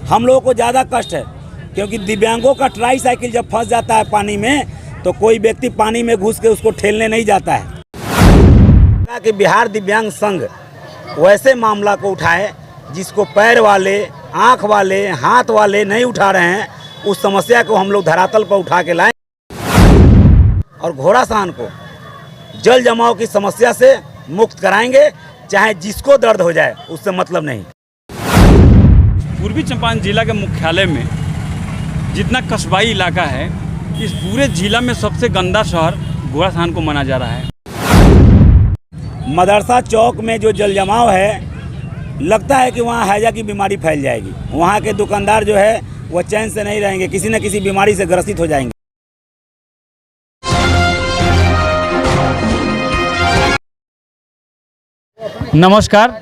हम लोगों को ज़्यादा कष्ट है, क्योंकि दिव्यांगों का ट्राई साइकिल जब फंस जाता है पानी में तो कोई व्यक्ति पानी में घुस के उसको ठेलने नहीं जाता है। कि बिहार दिव्यांग संघ वैसे मामला को उठाए जिसको पैर वाले, आँख वाले, हाथ वाले नहीं उठा रहे हैं, उस समस्या को हम लोग धरातल पर उठा के लाएं और घोड़ासान को जल जमाव की समस्या से मुक्त कराएंगे, चाहे जिसको दर्द हो जाए, उससे मतलब नहीं। पूर्वी चंपारण जिला के मुख्यालय में जितना कस्बाई इलाका है, इस पूरे जिला में सबसे गंदा शहर घोड़ासान को माना जा रहा है। मदरसा चौक में जो जल जमाव है, लगता है कि वहाँ हैजा की बीमारी फैल जाएगी। वहाँ के दुकानदार जो है वो चैन से नहीं रहेंगे, किसी न किसी बीमारी से ग्रसित हो जाएंगे। नमस्कार,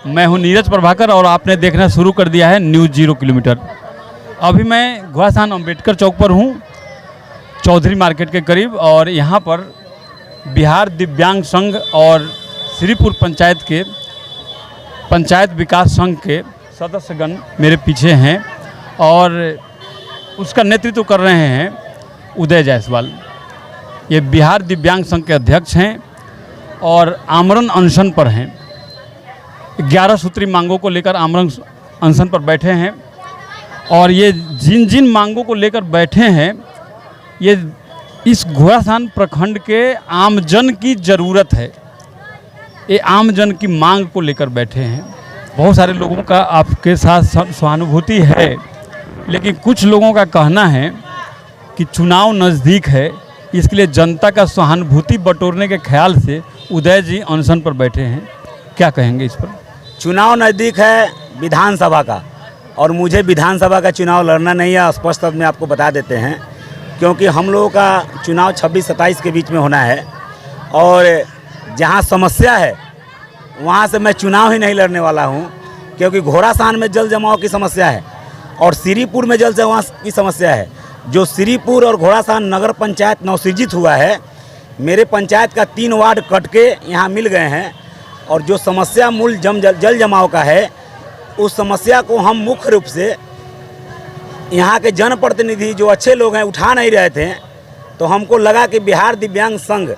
मैं हूं नीरज प्रभाकर और आपने देखना शुरू कर दिया है न्यूज़ 0 किलोमीटर। अभी मैं घोड़ासान अम्बेडकर चौक पर हूं, चौधरी मार्केट के करीब, और यहां पर बिहार दिव्यांग संघ और श्रीपुर पंचायत के पंचायत विकास संघ के सदस्यगण मेरे पीछे हैं और उसका नेतृत्व कर रहे हैं उदय जायसवाल। ये बिहार दिव्यांग संघ के अध्यक्ष हैं और आमरण अनशन पर हैं। 11 सूत्री मांगों को लेकर आमरण अनशन पर बैठे हैं और ये जिन जिन मांगों को लेकर बैठे हैं, ये इस घोड़ासान प्रखंड के आमजन की ज़रूरत है। ये आमजन की मांग को लेकर बैठे हैं। बहुत सारे लोगों का आपके साथ सहानुभूति है, लेकिन कुछ लोगों का कहना है कि चुनाव नज़दीक है, इसके लिए जनता का सहानुभूति बटोरने के ख्याल से उदय जी अनशन पर बैठे हैं। क्या कहेंगे इस पर? चुनाव नज़दीक है विधानसभा का, और मुझे विधानसभा का चुनाव लड़ना नहीं है, स्पष्ट शब्द में आपको बता देते हैं, क्योंकि हम लोगों का चुनाव 26-27 के बीच में होना है और जहां समस्या है वहां से मैं चुनाव ही नहीं लड़ने वाला हूं, क्योंकि घोड़ासान में जल जमाव की समस्या है और श्रीपुर में जल जमाव की समस्या है। जो श्रीपुर और घोड़ासान नगर पंचायत नवसृजित हुआ है, मेरे पंचायत का 3 वार्ड कट के यहाँ मिल गए हैं, और जो समस्या मूल जल जमाव का है, उस समस्या को हम मुख्य रूप से यहाँ के जनप्रतिनिधि जो अच्छे लोग हैं उठा नहीं रहे थे, तो हमको लगा कि बिहार दिव्यांग संघ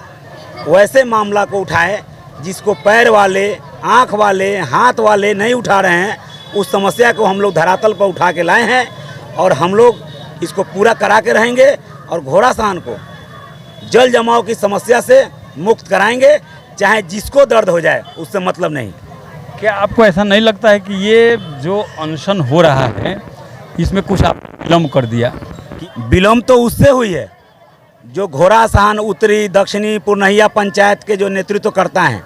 वैसे मामला को उठाए जिसको पैर वाले, आँख वाले, हाथ वाले नहीं उठा रहे हैं, उस समस्या को हम लोग धरातल पर उठा के लाए हैं और हम लोग इसको पूरा करा के रहेंगे और घोड़ासान को जल जमाव की समस्या से मुक्त कराएंगे, चाहे जिसको दर्द हो जाए, उससे मतलब नहीं। क्या आपको ऐसा नहीं लगता है कि ये जो अनशन हो रहा है, इसमें कुछ आप विलम्ब कर दिया? विलम्ब तो उससे हुई है जो घोड़ासान उत्तरी, दक्षिणी, पुरनहिया पंचायत के जो नेतृत्व करता है।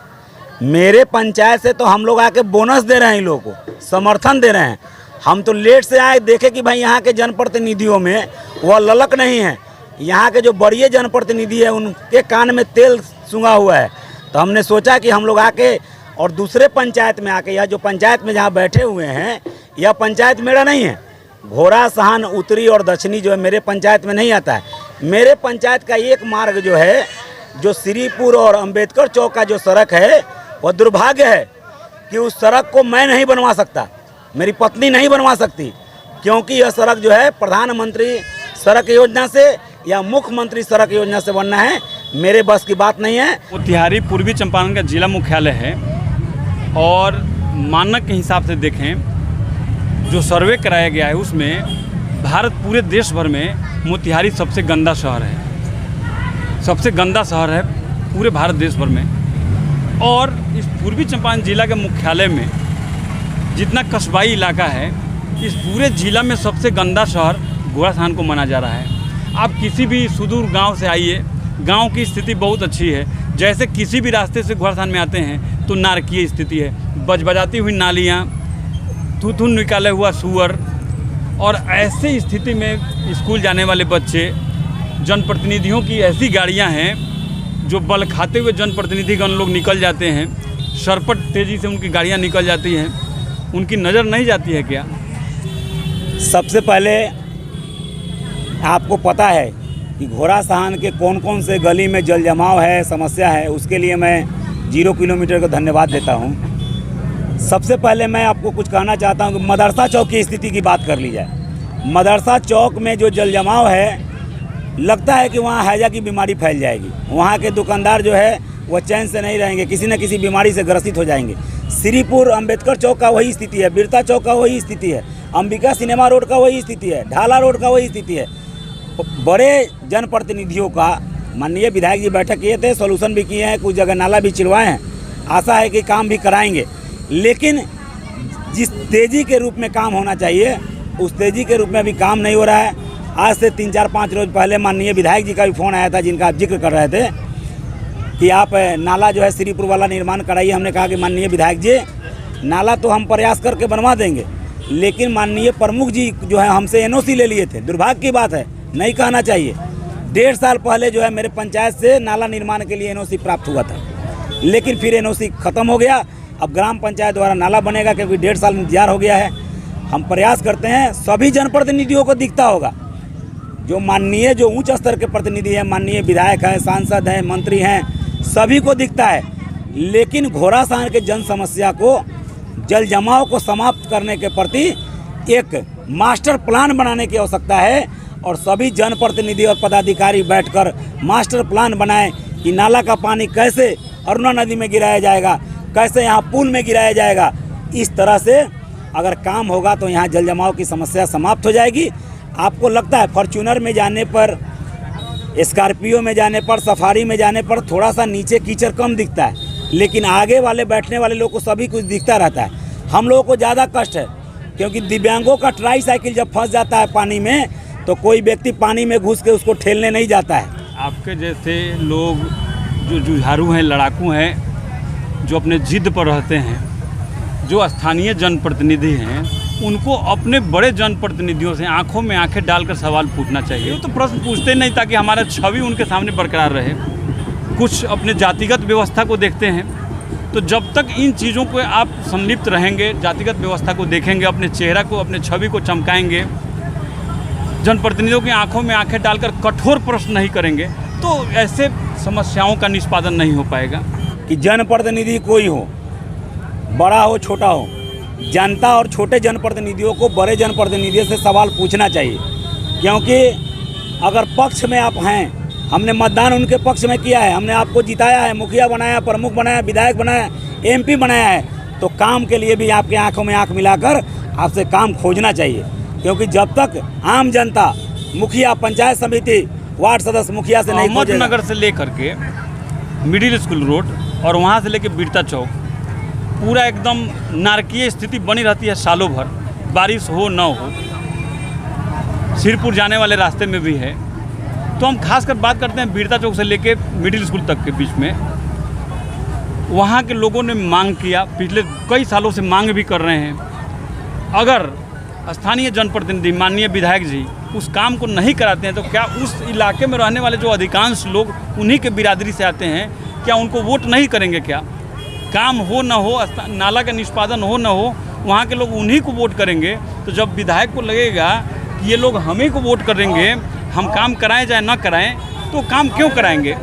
मेरे पंचायत से तो हम लोग आके बोनस दे रहे हैं, इन लोगों को समर्थन दे रहे हैं। हम तो लेट से आए, देखे कि भाई यहाँ के जनप्रतिनिधियों में वह ललक नहीं है। यहाँ के जो बड़े जनप्रतिनिधि है उनके कान में तेल सूंघा हुआ है, तो हमने सोचा कि हम लोग आके और दूसरे पंचायत में आके, यह जो पंचायत में जहाँ बैठे हुए हैं, यह पंचायत मेरा नहीं है। घोड़ासान उत्तरी और दक्षिणी जो है मेरे पंचायत में नहीं आता है। मेरे पंचायत का एक मार्ग जो है, जो श्रीपुर और अंबेडकर चौक का जो सड़क है, वह दुर्भाग्य है कि उस सड़क को मैं नहीं बनवा सकता, मेरी पत्नी नहीं बनवा सकती, क्योंकि यह सड़क जो है प्रधानमंत्री सड़क योजना से या मुख्यमंत्री सड़क योजना से बनना है, मेरे बस की बात नहीं है। मोतिहारी पूर्वी चंपारण का जिला मुख्यालय है और मानक के हिसाब से देखें, जो सर्वे कराया गया है उसमें भारत पूरे देश भर में मोतिहारी सबसे गंदा शहर है, सबसे गंदा शहर है पूरे भारत देश भर में। और इस पूर्वी चंपारण जिला के मुख्यालय में जितना कस्बाई इलाका है, इस पूरे जिला में सबसे गंदा शहर घोड़ासान को माना जा रहा है। आप किसी भी सुदूर गांव से आइए, गांव की स्थिति बहुत अच्छी है। जैसे किसी भी रास्ते से घोड़ासान में आते हैं तो नारकीय स्थिति है, बजबजाती हुई नालियाँ, थूथू निकाले हुआ सूअर, और ऐसे स्थिति में स्कूल जाने वाले बच्चे, जनप्रतिनिधियों की ऐसी गाड़ियां हैं जो बल खाते हुए जनप्रतिनिधिगण लोग निकल जाते हैं, सरपट तेज़ी से उनकी गाड़ियां निकल जाती हैं, उनकी नज़र नहीं जाती है क्या? सबसे पहले आपको पता है कि घोड़ासान के कौन कौन से गली में जल जमाव है, समस्या है, उसके लिए मैं 0 किलोमीटर को धन्यवाद देता हूँ। सबसे पहले मैं आपको कुछ कहना चाहता हूँ कि मदरसा चौक की स्थिति की बात कर ली जाए। मदरसा चौक में जो जल जमाव है, लगता है कि वहाँ हैजा की बीमारी फैल जाएगी। वहाँ के दुकानदार जो है वो चैन से नहीं रहेंगे, किसी न किसी बीमारी से ग्रसित हो जाएंगे। श्रीपुर अंबेडकर चौक का वही स्थिति है, बिरता चौक का वही स्थिति है, अंबिका सिनेमा रोड का वही स्थिति है, ढाला रोड का वही स्थिति है। बड़े जनप्रतिनिधियों का माननीय विधायक जी बैठक किए थे, सॉल्यूशन भी किए हैं, कुछ जगह नाला भी चिरवाए हैं, आशा है कि काम भी कराएंगे। लेकिन जिस तेज़ी के रूप में काम होना चाहिए उस तेज़ी के रूप में अभी काम नहीं हो रहा है। आज से 3-4-5 रोज पहले माननीय विधायक जी का भी फ़ोन आया था, जिनका आप जिक्र कर रहे थे कि आप नाला जो है श्रीपुर वाला निर्माण कराइए। हमने कहा कि माननीय विधायक जी, नाला तो हम प्रयास करके बनवा देंगे, लेकिन माननीय प्रमुख जी जो है हमसे एनओसी ले लिए थे। दुर्भाग्य की बात है, नहीं कहना चाहिए। 1.5 साल पहले जो है मेरे पंचायत से नाला निर्माण के लिए एनओसी प्राप्त हुआ था, लेकिन फिर एनओसी ख़त्म हो गया। अब ग्राम पंचायत द्वारा नाला बनेगा, क्योंकि 1.5 साल इंतजार हो गया है। हम प्रयास करते हैं, सभी जनप्रतिनिधियों को दिखता होगा, जो माननीय जो उच्च स्तर के प्रतिनिधि हैं, माननीय विधायक हैं, सांसद हैं, मंत्री हैं, सभी को दिखता है। लेकिन घोड़ासान के जन समस्या को, जल जमाव को समाप्त करने के प्रति एक मास्टर प्लान बनाने की आवश्यकता है और सभी जनप्रतिनिधि और पदाधिकारी बैठकर मास्टर प्लान बनाएं कि नाला का पानी कैसे अरुणा नदी में गिराया जाएगा, कैसे यहाँ पुल में गिराया जाएगा। इस तरह से अगर काम होगा तो यहाँ जल जमाव की समस्या समाप्त हो जाएगी। आपको लगता है फॉर्च्यूनर में जाने पर, स्कॉर्पियो में जाने पर, सफारी में जाने पर थोड़ा सा नीचे कीचड़ कम दिखता है, लेकिन आगे वाले बैठने वाले लोग को सभी कुछ दिखता रहता है। हम लोगों को ज़्यादा कष्ट है, क्योंकि दिव्यांगों का ट्राई साइकिल जब फंस जाता है पानी में, तो कोई व्यक्ति पानी में घुस के उसको ठेलने नहीं जाता है। आपके जैसे लोग जो जुझारू हैं, लड़ाकू हैं, जो अपने जिद पर रहते हैं, जो स्थानीय जनप्रतिनिधि हैं, उनको अपने बड़े जनप्रतिनिधियों से आंखों में आंखें डालकर सवाल पूछना चाहिए। वो तो प्रश्न पूछते नहीं ताकि हमारा छवि उनके सामने बरकरार रहे। कुछ अपने जातिगत व्यवस्था को देखते हैं, तो जब तक इन चीज़ों को आप संलिप्त रहेंगे, जातिगत व्यवस्था को देखेंगे, अपने चेहरा को, अपने छवि को चमकाएंगे, जनप्रतिनिधियों की आंखों में आंखें डालकर कठोर प्रश्न नहीं करेंगे, तो ऐसे समस्याओं का निष्पादन नहीं हो पाएगा। कि जनप्रतिनिधि कोई हो, बड़ा हो छोटा हो, जनता और छोटे जनप्रतिनिधियों को बड़े जनप्रतिनिधियों से सवाल पूछना चाहिए। क्योंकि अगर पक्ष में आप हैं, हमने मतदान उनके पक्ष में किया है, हमने आपको जिताया है, मुखिया बनाया, प्रमुख बनाया, विधायक बनाया, एमपी बनाया है, तो काम के लिए भी आपके आंखों में आंख मिलाकर आपसे काम खोजना चाहिए। क्योंकि जब तक आम जनता, मुखिया, पंचायत समिति, वार्ड सदस्य मुखिया से नहीं खोजेगा। अहमदनगर से लेकर के मिडिल स्कूल रोड और वहाँ से लेकर बिरता चौक पूरा एकदम नारकीय स्थिति बनी रहती है सालों भर, बारिश हो न हो। सिरपुर जाने वाले रास्ते में भी है। तो हम खासकर बात करते हैं बिरता चौक से लेके मिडिल स्कूल तक के बीच में। वहाँ के लोगों ने मांग किया, पिछले कई सालों से मांग भी कर रहे हैं। अगर स्थानीय जनप्रतिनिधि माननीय विधायक जी उस काम को नहीं कराते हैं, तो क्या उस इलाके में रहने वाले जो अधिकांश लोग उन्हीं के बिरादरी से आते हैं, क्या उनको वोट नहीं करेंगे? क्या काम हो न हो, नाला का निष्पादन हो न हो, वहाँ के लोग उन्हीं को वोट करेंगे। तो जब विधायक को लगेगा कि ये लोग हमें को वोट करेंगे, हम काम कराएं चाहे न कराएं, तो काम क्यों कराएंगे?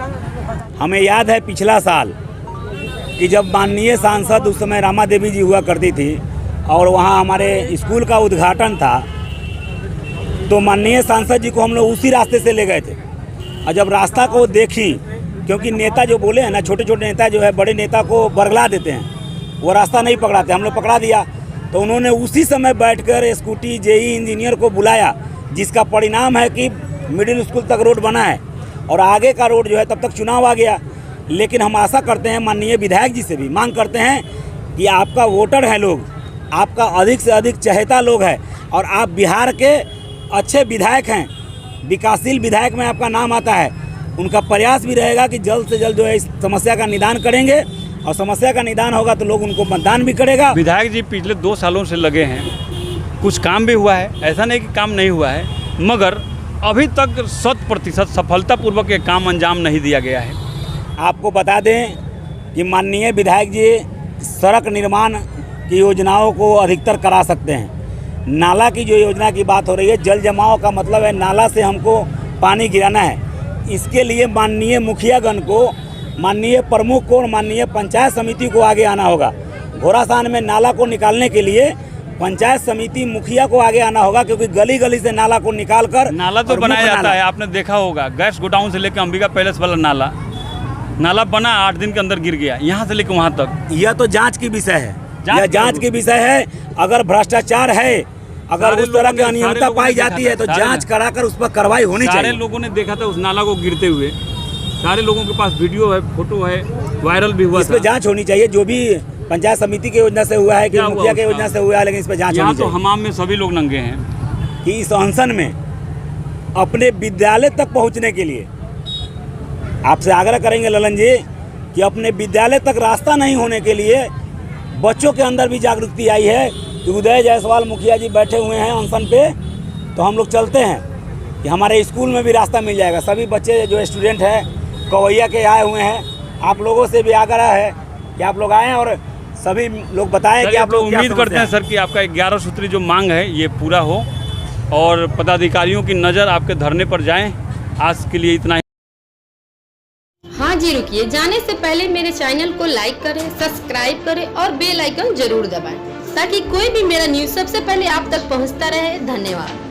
हमें याद है पिछला साल कि जब माननीय सांसद उस समय रामा देवी जी हुआ करती थी और वहाँ हमारे स्कूल का उद्घाटन था, तो माननीय सांसद जी को हम लोग उसी रास्ते से ले गए थे। और जब रास्ता को देखी, क्योंकि नेता जो बोले हैं ना, छोटे छोटे नेता जो है बड़े नेता को बरगला देते हैं, वो रास्ता नहीं पकड़ाते, हम लोग पकड़ा दिया। तो उन्होंने उसी समय बैठकर स्कूटी जेई इंजीनियर को बुलाया, जिसका परिणाम है कि मिडिल स्कूल तक रोड बना है और आगे का रोड जो है तब तक चुनाव आ गया। लेकिन हम आशा करते हैं, माननीय विधायक जी से भी मांग करते हैं कि आपका वोटर है लोग, आपका अधिक से अधिक चहेता लोग है और आप बिहार के अच्छे विधायक हैं, विकासशील विधायक में आपका नाम आता है। उनका प्रयास भी रहेगा कि जल्द से जल्द जो है इस समस्या का निदान करेंगे, और समस्या का निदान होगा तो लोग उनको मतदान भी करेगा। विधायक जी पिछले 2 सालों से लगे हैं, कुछ काम भी हुआ है, ऐसा नहीं कि काम नहीं हुआ है, मगर अभी तक 100% सफलतापूर्वक ये काम अंजाम नहीं दिया गया है। आपको बता दें कि माननीय विधायक जी सड़क निर्माण की योजनाओं को अधिकतर करा सकते हैं। नाला की जो योजना की बात हो रही है, जल जमाव का मतलब है नाला से हमको पानी गिराना है। इसके लिए माननीय मुखियागण को, माननीय प्रमुख को और माननीय पंचायत समिति को आगे आना होगा। घोड़ासान में नाला को निकालने के लिए पंचायत समिति मुखिया को आगे आना होगा, क्योंकि गली गली से नाला को निकाल कर नाला तो बनाया जाता है, आपने देखा होगा गैस गोडाउन से लेकर अंबिका पैलेस वाला नाला बना 8 दिन के अंदर गिर गया, यहाँ से लेकर वहाँ तक। यह तो जांच की विषय है, यह जांच की विषय है। अगर भ्रष्टाचार है, अगर उस तरह की अनियमितता पाई जाती है तो जांच कराकर उस पर कार्रवाई होनी चाहिए। सारे लोगों ने देखा था उस नाला को गिरते हुए, सारे लोगों के पास वीडियो है, फोटो है, वायरल भी हुआ। इस पर जांच होनी चाहिए, जो भी पंचायत समिति की योजना से हुआ है कि मुखिया की योजना से हुआ है, लेकिन इस पर जांच होनी तो चाहिए। हमाम में सभी लोग नंगे हैं कि इस अनशन में अपने विद्यालय तक पहुंचने के लिए आपसे आग्रह करेंगे ललन जी कि अपने विद्यालय तक रास्ता नहीं होने के लिए बच्चों के अंदर भी जागरूकता आई है कि उदय जायसवाल मुखिया जी बैठे हुए हैं अनशन पे, तो हम लोग चलते हैं कि हमारे स्कूल में भी रास्ता मिल जाएगा। सभी बच्चे जो स्टूडेंट हैं कवैया के आए हुए हैं, आप लोगों से भी आग्रह है कि आप लोग आएँ और सभी लोग बताएं कि आप लोग उम्मीद करते हैं सर कि आपका 11 सूत्री जो मांग है ये पूरा हो और पदाधिकारियों की नज़र आपके धरने पर जाएं। आज के लिए इतना ही। हाँ जी, रुकिए, जाने से पहले मेरे चैनल को लाइक करें, सब्सक्राइब करें और बेल आइकन जरूर दबाएं ताकि कोई भी मेरा न्यूज़ सबसे पहले आप तक पहुंचता रहे। धन्यवाद।